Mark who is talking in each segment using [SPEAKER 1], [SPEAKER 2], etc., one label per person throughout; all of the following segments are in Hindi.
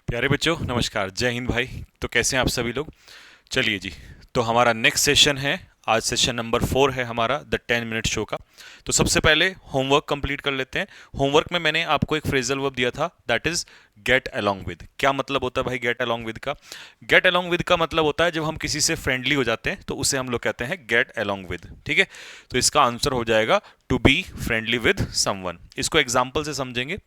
[SPEAKER 1] प्यारे बच्चों नमस्कार, जय हिंद भाई। तो कैसे हैं आप सभी लोग। चलिए जी, तो हमारा नेक्स्ट सेशन है। आज सेशन नंबर 4 है हमारा द 10 मिनट शो का। तो सबसे पहले होमवर्क कंप्लीट कर लेते हैं। होमवर्क में मैंने आपको एक फ्रेजल वर्ब दिया था, that is get along with. क्या मतलब होता है भाई गेट अलोंग विद का? गेट अलोंग विद का मतलब होता है जब हम किसी से फ्रेंडली हो जाते हैं तो उसे हम लोग कहते हैं गेट अलोंग विद। ठीक है, तो इसका आंसर हो जाएगा to be friendly with someone. इसको एग्जाम्पल से समझेंगे।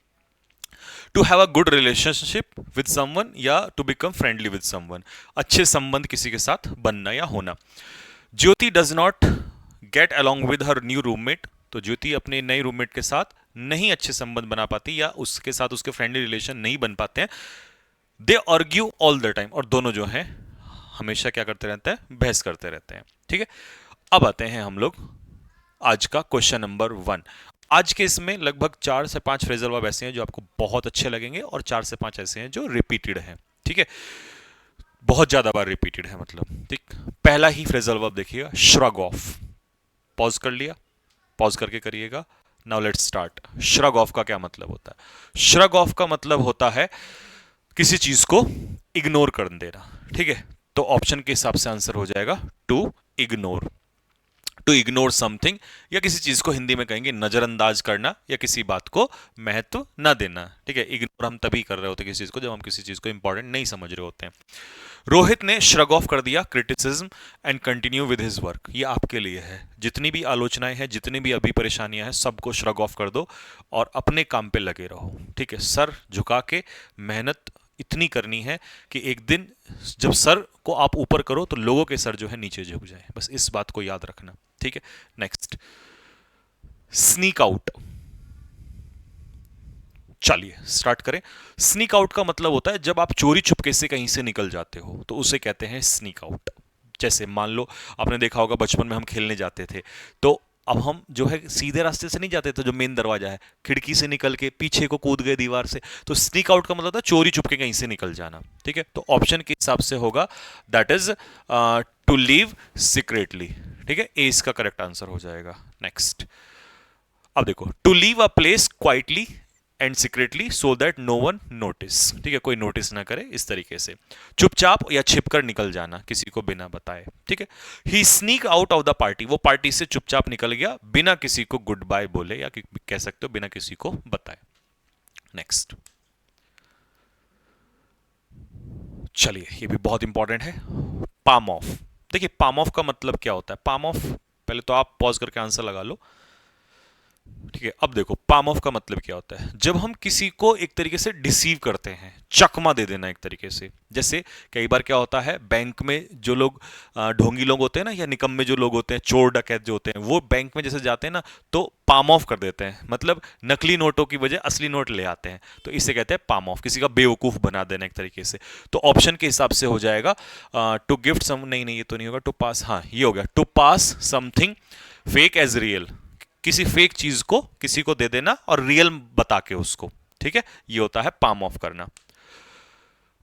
[SPEAKER 1] To have a good relationship with someone या to become friendly with someone, अच्छे संबंध किसी के साथ बनना या होना। Jyoti does not get along with her new roommate. तो ज्योति अपने नए रूममेट के साथ नहीं अच्छे संबंध बना पाती या उसके साथ उसके फ्रेंडली रिलेशन नहीं बन पाते हैं। दे आर्ग्यू ऑल द टाइम, और दोनों जो हैं हमेशा क्या करते रहते हैं, बहस करते रहते हैं। ठीक है, अब आते हैं हम लोग आज का क्वेश्चन नंबर 1। आज के इसमें लगभग 4 से 5 फ्रेजल वर्ब ऐसे हैं जो आपको बहुत अच्छे लगेंगे और 4 से 5 ऐसे हैं जो रिपीटेड हैं। ठीक है, बहुत ज्यादा बार रिपीटेड है मतलब। ठीक, पहला ही फ्रेजल वर्ब देखिएगा, श्रग ऑफ। पॉज कर लिया, पॉज करके करिएगा। Now let's start. Shrug of का क्या मतलब होता है? श्रग ऑफ का मतलब होता है किसी चीज को इग्नोर कर देना। ठीक है, तो ऑप्शन के हिसाब से आंसर हो जाएगा to ignore. To ignore something, या किसी चीज को हिंदी में कहेंगे नजरअंदाज करना या किसी बात को महत्व न देना। ठीक है, इग्नोर हम तभी कर रहे होते हैं किसी चीज को जब हम किसी चीज को इंपॉर्टेंट नहीं समझ रहे होते हैं। रोहित ने श्रग ऑफ कर दिया criticism and continue with his work. ये आपके लिए है। जितनी भी आलोचनाएं हैं, जितनी भी अभी परेशानियां हैं, सबको श्रग ऑफ कर दो और अपने काम पे लगे रहो। ठीक है, सर झुका के मेहनत इतनी करनी है कि एक दिन जब सर को आप ऊपर करो तो लोगों के सर जो है नीचे झुक जाए। बस इस बात को याद रखना। ठीक है, नेक्स्ट, स्नीक आउट। चलिए स्टार्ट करें। स्नीक आउट का मतलब होता है जब आप चोरी छुपके से कहीं से निकल जाते हो तो उसे कहते हैं स्नीक आउट। जैसे मान लो आपने देखा होगा बचपन में हम खेलने जाते थे, तो अब हम जो है सीधे रास्ते से नहीं जाते थे, जो मेन दरवाजा है खिड़की से निकल के पीछे को कूद गए दीवार से। तो स्नीक आउट का मतलब था चोरी छुपके कहीं से निकल जाना। ठीक है, तो ऑप्शन के हिसाब से होगा that is to leave secretly. ठीक है, ए इसका करेक्ट आंसर हो जाएगा। नेक्स्ट, अब देखो, to leave a place quietly and secretly so that no one notice. ठीक है, कोई नोटिस ना करे, इस तरीके से चुपचाप या छिपकर निकल जाना किसी को बिना बताए। ठीक है, he sneak out of the party, वो पार्टी से चुपचाप निकल गया बिना किसी को गुड बाय बोले, या कह सकते हो बिना किसी को बताए। नेक्स्ट, चलिए ये भी बहुत इंपॉर्टेंट है, पाम ऑफ। देखिए पाम ऑफ का मतलब क्या होता है। पाम ऑफ, पहले तो आप पॉज करके आंसर लगा लो। ठीक है, अब देखो पाम ऑफ का मतलब क्या होता है, जब हम किसी को एक तरीके से डिसीव करते हैं, चकमा दे देना एक तरीके से। जैसे कई बार क्या होता है, बैंक में जो लोग ढोंगी लोग होते हैं ना, या निकम्मे जो लोग होते हैं, चोर डकैत जो होते हैं, वो बैंक में जैसे जाते हैं ना तो पाम ऑफ कर देते हैं, मतलब नकली नोटों की वजह असली नोट ले आते हैं। तो इसे कहते हैं पाम ऑफ, किसी का बेवकूफ बना देना एक तरीके से। तो ऑप्शन के हिसाब से हो जाएगा टू गिफ्ट सम, नहीं नहीं ये तो नहीं होगा, टू पास, हाँ ये हो गया, to pass something fake as real. किसी फेक चीज को किसी को दे देना और रियल बता के उसको। ठीक है, ये होता है पाम ऑफ करना।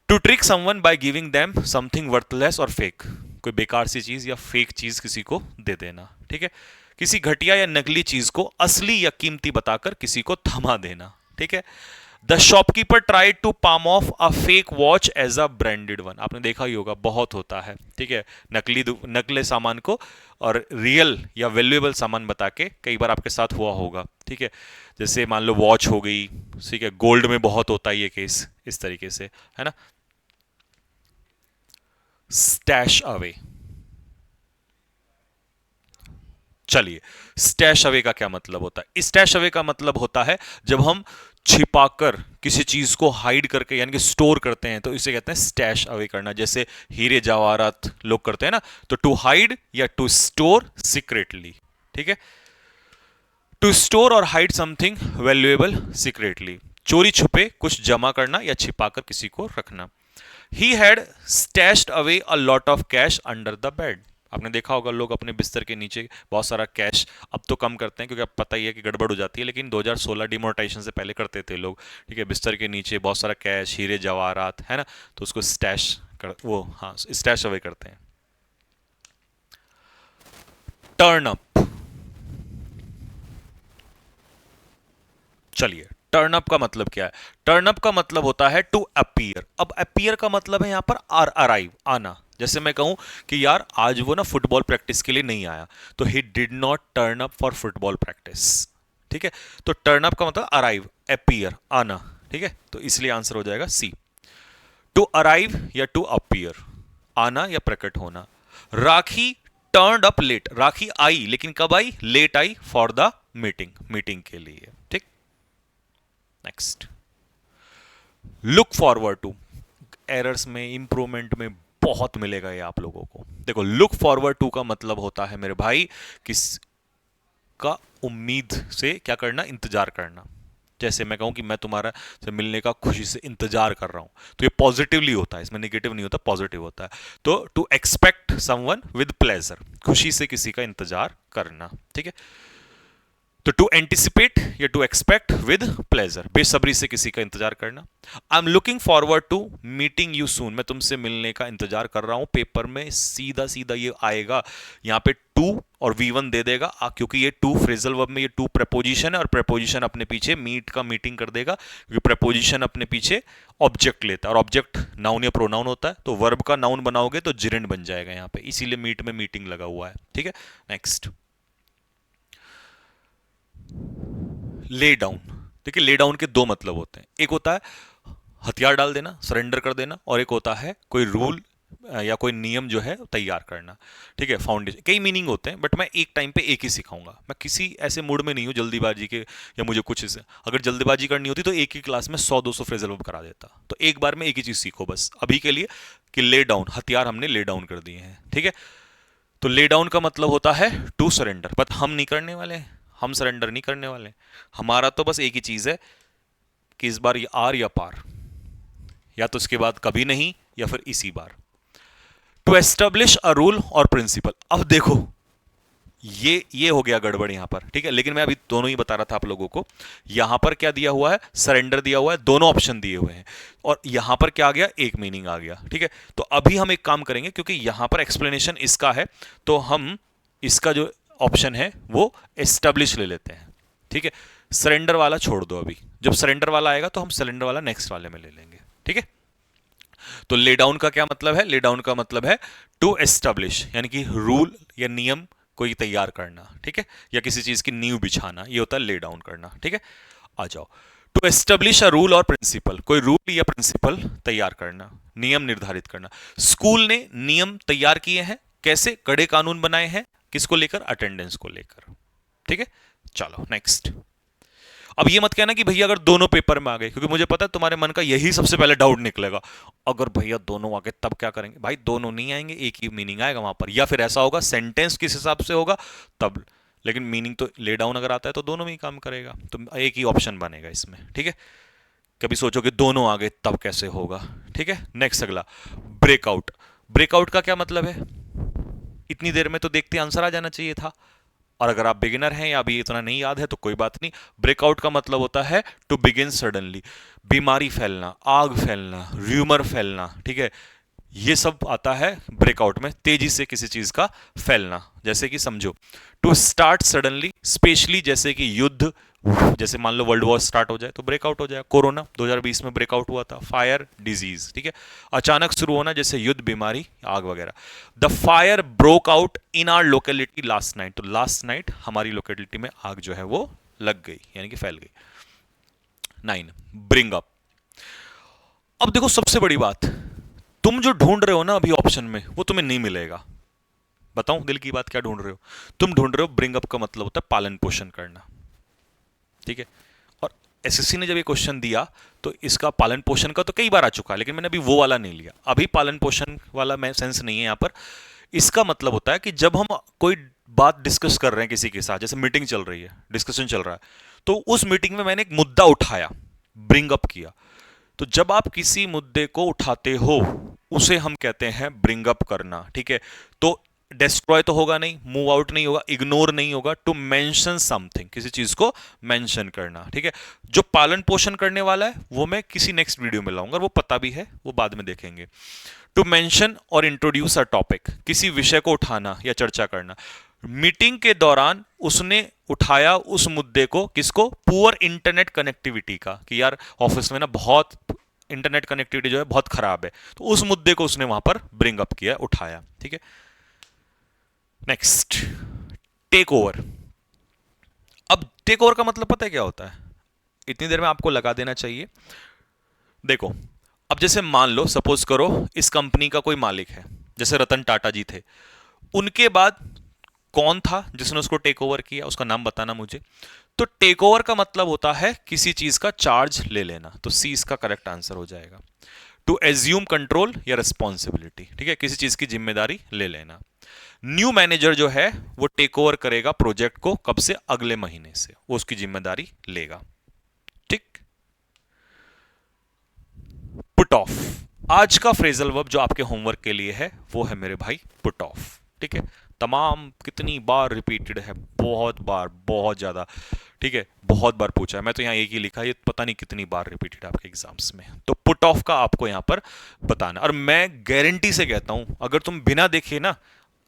[SPEAKER 1] To trick someone by giving them something worthless और फेक, कोई बेकार सी चीज या फेक चीज किसी को दे देना। ठीक है, किसी घटिया या नकली चीज को असली या कीमती बताकर किसी को थमा देना। ठीक है, the shopkeeper try to palm off a fake watch as a branded one. आपने देखा ही होगा, बहुत होता है। ठीक है, नकली सामान को और रियल या वैल्यूएबल सामान बता के कई बार आपके साथ हुआ होगा। ठीक है, जैसे मान लो वॉच हो गई। ठीक है, गोल्ड में बहुत होता है ये केस, इस तरीके से, है ना। Stash away. चलिए, स्टैश अवे का क्या मतलब होता है? स्टैश अवे का मतलब होता है जब हम छिपाकर किसी चीज को हाइड करके यानी कि स्टोर करते हैं, तो इसे कहते हैं स्टैश अवे करना। जैसे हीरे जवाहरात लोग करते हैं ना, तो टू हाइड या टू स्टोर सीक्रेटली। ठीक है, टू स्टोर और हाइड समथिंग वैल्यूएबल सीक्रेटली, चोरी छुपे कुछ जमा करना या छिपाकर किसी को रखना। He had stashed away a lot of cash under the bed. आपने देखा होगा लोग अपने बिस्तर के नीचे बहुत सारा कैश, अब तो कम करते हैं क्योंकि अब पता ही है कि गड़बड़ हो जाती है, लेकिन 2016 डिमोनेटाइजेशन से पहले करते थे लोग। ठीक है, बिस्तर के नीचे बहुत सारा कैश, हीरे जवाहरात, है ना, तो उसको स्टैश कर, वो हाँ स्टैश अवे करते हैं। Turn up. चलिए, टर्न अप का मतलब क्या है? टर्न अप का मतलब होता है टू अपीयर। अब अपीयर का मतलब है यहां पर अराइव, आना। जैसे मैं कहूं कि यार आज वो ना फुटबॉल प्रैक्टिस के लिए नहीं आया, तो he did not turn up for football practice. ठीक है, तो टर्न अप का मतलब अराइव, अपीयर, आना। ठीक है, तो इसलिए आंसर हो जाएगा सी, टू अराइव या टू अपीयर, आना या प्रकट होना। Rakhi turn up late, Rakhi आई लेकिन कब आई? लेट आई, फॉर द मीटिंग, मीटिंग के लिए। ठीक, next, look forward to. Errors में, इंप्रूवमेंट में बहुत मिलेगा ये आप लोगों को। देखो, लुक फॉरवर्ड टू का मतलब होता है मेरे भाई किस का उम्मीद से क्या करना, इंतजार करना। जैसे मैं कहूं कि मैं तुम्हारा से मिलने का खुशी से इंतजार कर रहा हूं, तो ये पॉजिटिवली होता है, इसमें नेगेटिव नहीं होता, पॉजिटिव होता है। तो to expect someone with pleasure, खुशी से किसी का इंतजार करना। ठीक है, तो टू एंटिसिपेट या टू एक्सपेक्ट विद प्लेजर, बेसब्री से किसी का इंतजार करना। I am looking forward to meeting you soon, मैं तुमसे मिलने का इंतजार कर रहा हूं। पेपर में सीधा सीधा ये आएगा, यहां पे टू और V1 दे देगा, क्योंकि ये टू फ्रेजल वर्ब में ये टू प्रपोजिशन है, और प्रपोजिशन अपने पीछे मीट का मीटिंग कर देगा, क्योंकि प्रपोजिशन अपने पीछे ऑब्जेक्ट लेता है, और ऑब्जेक्ट नाउन या प्रोनाउन होता है, तो वर्ब का नाउन बनाओगे तो जिरेंड बन जाएगा यहां पे, इसीलिए मीट में मीटिंग लगा हुआ है। ठीक है, नेक्स्ट, ले डाउन। देखिए, ले डाउन के दो मतलब होते हैं, एक होता है हथियार डाल देना, सरेंडर कर देना, और एक होता है कोई रूल या कोई नियम जो है तैयार करना। ठीक है, फाउंडेशन, कई मीनिंग होते हैं, बट मैं एक टाइम पे एक ही सिखाऊंगा। मैं किसी ऐसे मूड में नहीं हूं जल्दीबाजी के, या मुझे कुछ इसे, अगर जल्दीबाजी करनी होती तो एक ही क्लास में 100-200 फ्रेजल वर्ब करा देता। तो एक बार में एक ही चीज सीखो बस अभी के लिए, कि ले डाउन, हथियार हमने ले डाउन कर दिए हैं। ठीक है, तो ले डाउन का मतलब होता है टू सरेंडर, बट हम नहीं करने वाले, हम सरेंडर नहीं करने वाले। हमारा तो बस एक ही चीज है कि इस बार ये आर या पार, या तो इसके बाद कभी नहीं, या फिर इसी बार। टू एस्टेब्लिश अ रूल और प्रिंसिपल। अब देखो, ये हो गया गड़बड़ यहां पर। ठीक है, लेकिन मैं अभी दोनों ही बता रहा था आप लोगों को। यहां पर क्या दिया हुआ है? सरेंडर दिया हुआ है, दोनों ऑप्शन दिए हुए हैं, और यहां पर क्या आ गया? एक मीनिंग आ गया। ठीक है, तो अभी हम एक काम करेंगे, क्योंकि यहां पर एक्सप्लेनेशन इसका है, तो हम इसका जो ऑप्शन है वो एस्टेब्लिश ले लेते हैं। ठीक है, सरेंडर वाला छोड़ दो अभी, जब सरेंडर वाला आएगा तो हम सरेंडर वाला नेक्स्ट वाले में ले लेंगे। ठीक है, तो ले डाउन का क्या मतलब है? ले डाउन का मतलब है टू एस्टेब्लिश, यानी कि रूल या नियम कोई तैयार करना। ठीक है, या किसी चीज की नींव बिछाना, ये होता है ले डाउन करना। ठीक है, आ जाओ, टू एस्टेब्लिश अ रूल और प्रिंसिपल, कोई रूल या प्रिंसिपल तैयार करना, नियम निर्धारित करना। स्कूल ने नियम तैयार किए हैं, कैसे? कड़े कानून बनाए हैं, किसको लेकर? अटेंडेंस को लेकर। ठीक है, चलो नेक्स्ट। अब ये मत कहना कि भैया अगर दोनों पेपर में आ गए, क्योंकि मुझे पता है तुम्हारे मन का यही सबसे पहले डाउट निकलेगा, अगर भैया दोनों आ गए तब क्या करेंगे? भाई दोनों नहीं आएंगे, एक ही मीनिंग आएगा वहां पर, या फिर ऐसा होगा सेंटेंस किस हिसाब से होगा तब, लेकिन मीनिंग तो ले डाउन अगर आता है तो दोनों में ही काम करेगा, तो एक ही ऑप्शन बनेगा इसमें। ठीक है, कभी सोचो कि दोनों आ गए तब कैसे होगा। ठीक है, नेक्स्ट अगला, ब्रेकआउट। ब्रेकआउट का क्या मतलब है? इतनी देर में तो देखते आंसर आ जाना चाहिए था, और अगर आप बिगिनर हैं या अभी इतना नहीं याद है तो कोई बात नहीं। ब्रेकआउट का मतलब होता है टू बिगिन सडनली, बीमारी फैलना, आग फैलना, र्यूमर फैलना। ठीक है, ये सब आता है ब्रेकआउट में, तेजी से किसी चीज का फैलना। जैसे कि समझो, टू स्टार्ट सडनली, स्पेशली जैसे कि युद्ध, जैसे मान लो वर्ल्ड वॉर स्टार्ट हो जाए तो ब्रेकआउट हो जाए। कोरोना 2020 में ब्रेकआउट हुआ था, फायर, डिजीज। ठीक है, अचानक शुरू होना, जैसे युद्ध, बीमारी, आग वगैरह। The fire broke out in are locality last night, तो लास्ट नाइट हमारी लोकेलिटी में आग जो है वो लग गई, यानी कि फैल गई। 9, ब्रिंग अप। अब देखो, सबसे बड़ी बात, तुम जो ढूंढ रहे हो ना अभी ऑप्शन में, वो तुम्हें नहीं मिलेगा। बताऊं दिल की बात, क्या ढूंढ रहे हो? तुम ढूंढ रहे हो ब्रिंग अप का मतलब होता है पालन पोषण करना। ठीक है, और एसएससी ने जब ये क्वेश्चन दिया तो इसका पालन पोषण का तो कई बार आ चुका है, लेकिन मैंने अभी वो वाला नहीं लिया। अभी पालन पोषण वाला मैं सेंस नहीं है यहां पर। इसका मतलब होता है कि जब हम कोई बात डिस्कस कर रहे हैं किसी के साथ, जैसे मीटिंग चल रही है, डिस्कशन चल रहा है, तो उस मीटिंग में मैंने एक मुद्दा उठाया, ब्रिंग अप किया। तो जब आप किसी मुद्दे को उठाते हो उसे हम कहते हैं ब्रिंग अप करना। ठीक है, तो डिस्ट्रॉय तो होगा नहीं, मूव आउट नहीं होगा, इग्नोर नहीं होगा, टू मेंशन समथिंग, किसी चीज को मेंशन करना। ठीक है, जो पालन पोषण करने वाला है वो मैं किसी नेक्स्ट वीडियो में लाऊंगा, वो पता भी है, वो बाद में देखेंगे। टू मेंशन और इंट्रोड्यूस अ टॉपिक, किसी विषय को उठाना या चर्चा करना। मीटिंग के दौरान उसने उठाया उस मुद्दे को, किसको? पुअर इंटरनेट कनेक्टिविटी का, कि यार ऑफिस में ना बहुत इंटरनेट कनेक्टिविटी जो है बहुत खराब है, तो उस मुद्दे को उसने वहां पर ब्रिंग अप किया, उठाया। ठीक है, नेक्स्ट, टेक ओवर। अब टेक ओवर का मतलब पता है क्या होता है? इतनी देर में आपको लगा देना चाहिए। देखो, अब जैसे मान लो, सपोज करो इस कंपनी का कोई मालिक है, जैसे रतन टाटा जी थे, उनके बाद कौन था जिसने उसको टेक ओवर किया, उसका नाम बताना मुझे। तो टेक ओवर का मतलब होता है किसी चीज का चार्ज ले लेना, तो सी इसका करेक्ट आंसर हो जाएगा। टू एज्यूम कंट्रोल या रिस्पॉन्सिबिलिटी, ठीक है, किसी चीज की जिम्मेदारी ले लेना। न्यू मैनेजर जो है वो टेक ओवर करेगा प्रोजेक्ट को, कब से? अगले महीने से वो उसकी जिम्मेदारी लेगा। ठीक। पुट ऑफ, आज का फ्रेजल वर्ब जो आपके होमवर्क के लिए है वो है मेरे भाई पुट ऑफ। ठीक है, तमाम कितनी बार रिपीटेड है, बहुत बार, बहुत ज्यादा। ठीक है, बहुत बार पूछा है, मैं तो यहां एक ही लिखा है, ये पता नहीं कितनी बार रिपीटेड है आपके एग्जाम्स में। तो पुट ऑफ का आपको यहां पर बताना, और मैं गारंटी से कहता हूं, अगर तुम बिना देखे ना,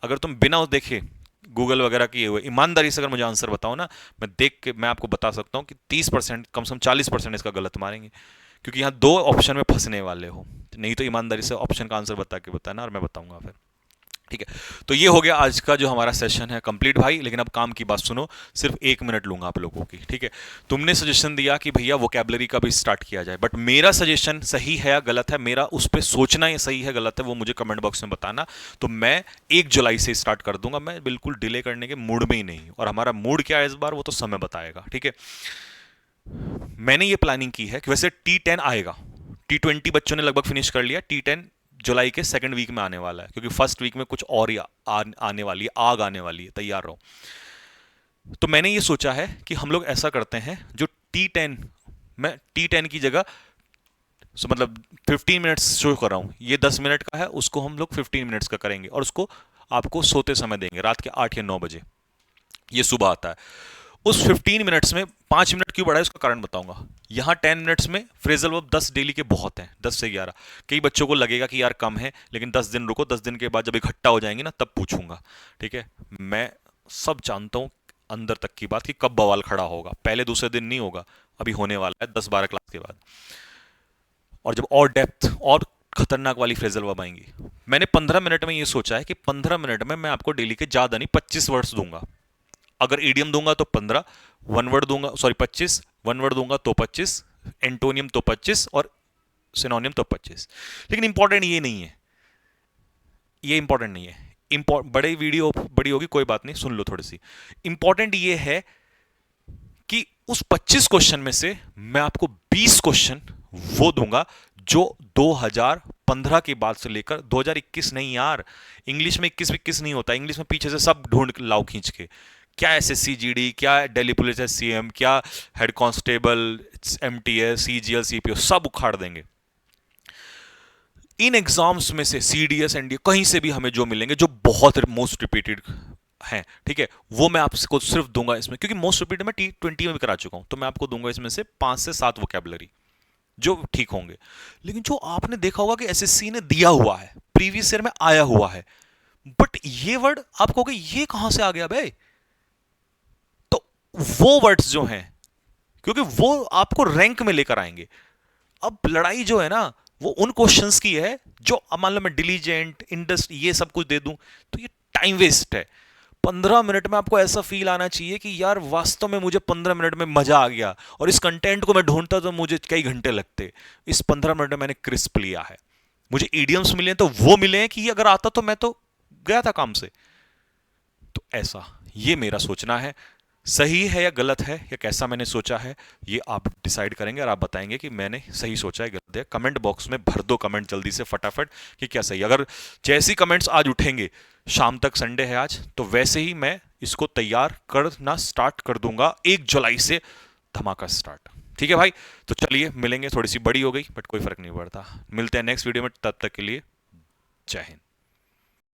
[SPEAKER 1] अगर तुम बिना देखे गूगल वगैरह किए हुए ईमानदारी से अगर मुझे आंसर बताओ ना, मैं देख के मैं आपको बता सकता हूं कि 30%, कम से कम 40% इसका गलत मारेंगे, क्योंकि यहां दो ऑप्शन में फंसने वाले हो। नहीं तो ईमानदारी से ऑप्शन का आंसर बता के बताना, और मैं बताऊंगा फिर। ठीक है, तो ये हो गया आज का जो हमारा सेशन है कंप्लीट भाई। लेकिन अब काम की बात सुनो, सिर्फ 1 मिनट लूंगा आप लोगों की। ठीक है, तुमने सजेशन दिया कि भैया वोकैबुलरी का भी स्टार्ट किया जाए, बट मेरा सजेशन सही है या गलत है, मेरा उस पर सोचना ही सही है गलत है, वो मुझे कमेंट बॉक्स में बताना। तो मैं 1 जुलाई से स्टार्ट कर दूंगा, मैं बिल्कुल डिले करने के मूड में ही नहीं हूं। और हमारा मूड क्या है इस बार, वो तो समय बताएगा। ठीक है, मैंने ये प्लानिंग की है कि वैसे T10 आएगा, T20 बच्चों ने लगभग फिनिश कर लिया, T10 जुलाई के सेकंड वीक में आने वाला है, क्योंकि फर्स्ट वीक में कुछ और ही आने वाली है, आग आने वाली है, तैयार रहो। तो मैंने ये सोचा है कि हम लोग ऐसा करते हैं, जो T10, मैं T10 की जगह मतलब 15 मिनट्स शो कर रहा हूं, ये 10 मिनट का है, उसको हम लोग 15 मिनट्स का करेंगे, और उसको आपको सोते समय देंगे, रात के 8 या 9 बजे, ये सुबह आता है। उस 15 मिनट्स में 5 मिनट क्यों बढ़ा है, उसका कारण बताऊंगा। यहां 10 मिनट्स में फ्रेजल वर्ब 10 डेली के बहुत हैं, 10 से 11। कई बच्चों को लगेगा कि यार कम है, लेकिन 10 दिन रुको, 10 दिन के बाद जब इकट्ठा हो जाएंगे ना, तब पूछूंगा। ठीक है, मैं सब जानता हूं अंदर तक की बात, कि कब बवाल खड़ा होगा, पहले दूसरे दिन नहीं होगा, अभी होने वाला है 10-12 क्लास के बाद, और जब और डेप्थ और खतरनाक वाली फ्रेजल वर्ब आएंगी। मैंने 15 मिनट में ये सोचा है कि 15 मिनट में मैं आपको डेली के ज्यादा नहीं 25 वर्ड्स दूंगा। अगर ईडियम दूंगा तो 15, वन वर्ड दूंगा, सॉरी 25, वन वर्ड दूंगा तो 25, एंटोनियम तो 25, और सिनोनियम तो 25। लेकिन इंपॉर्टेंट ये नहीं है, ये इंपॉर्टेंट नहीं है। बड़े वीडियो बड़ी होगी, कोई बात नहीं, सुन लो थोड़ी सी। इंपॉर्टेंट ये है कि उस 25 क्वेश्चन में से मैं आपको 20 क्वेश्चन वो दूंगा जो 2015 के बाद से लेकर 2021 नहीं यार, इंग्लिश में 21-21 नहीं होता, इंग्लिश में पीछे से सब ढूंढ लाओ खींच के, क्या एसएससी जीडी, क्या दिल्ली पुलिस एससीएम, क्या head constable, MTS, CGL, CPO, सब उखाड़ देंगे। इन एग्जाम्स में से सीडीएस एनडीए कहीं से भी हमें जो मिलेंगे, जो बहुत मोस्ट रिपीटेड हैं, ठीक है, वो मैं आपको सिर्फ दूंगा इसमें, क्योंकि मोस्ट रिपीटेड मैं T20 में भी करा चुका हूं, तो मैं आपको दूंगा इसमें से 5 से 7 वोकैबुलरी जो ठीक होंगे। लेकिन जो आपने देखा होगा कि एसएससी ने दिया हुआ है, प्रीवियस ईयर में आया हुआ है, बट ये वर्ड आप कहोगे ये कहां से आ गया भाई, तो वो वर्ड्स जो हैं, क्योंकि वो आपको रैंक में लेकर आएंगे। अब लड़ाई जो है ना, वो उन क्वेश्चंस की है जो, अब मान लो मैं डिलीजेंट, इंडस्ट, ये सब कुछ दे दूं, तो ये टाइम वेस्ट है। 15 मिनट में आपको ऐसा फील आना चाहिए कि यार वास्तव में मुझे 15 मिनट में मजा आ गया, और इस कंटेंट को मैं ढूंढता तो मुझे कई घंटे लगते। इस 15 मिनट में मैंने क्रिस्प लिया है, मुझे ईडियम्स मिले तो वो मिले हैं कि अगर आता तो मैं तो गया था काम से। तो ऐसा, ये मेरा सोचना है, सही है या गलत है, या कैसा मैंने सोचा है, ये आप डिसाइड करेंगे, और आप बताएंगे कि मैंने सही सोचा है गलत है। कमेंट बॉक्स में भर दो कमेंट जल्दी से फटाफट कि क्या सही। अगर जैसी कमेंट्स आज उठेंगे, शाम तक संडे है आज, तो वैसे ही मैं इसको तैयार करना स्टार्ट कर दूंगा, 1 जुलाई से धमाका स्टार्ट। ठीक है भाई, तो चलिए मिलेंगे, थोड़ी सी बड़ी हो गई बट कोई फर्क नहीं पड़ता, मिलते हैं नेक्स्ट वीडियो में, तब तक के लिए जय हिंद।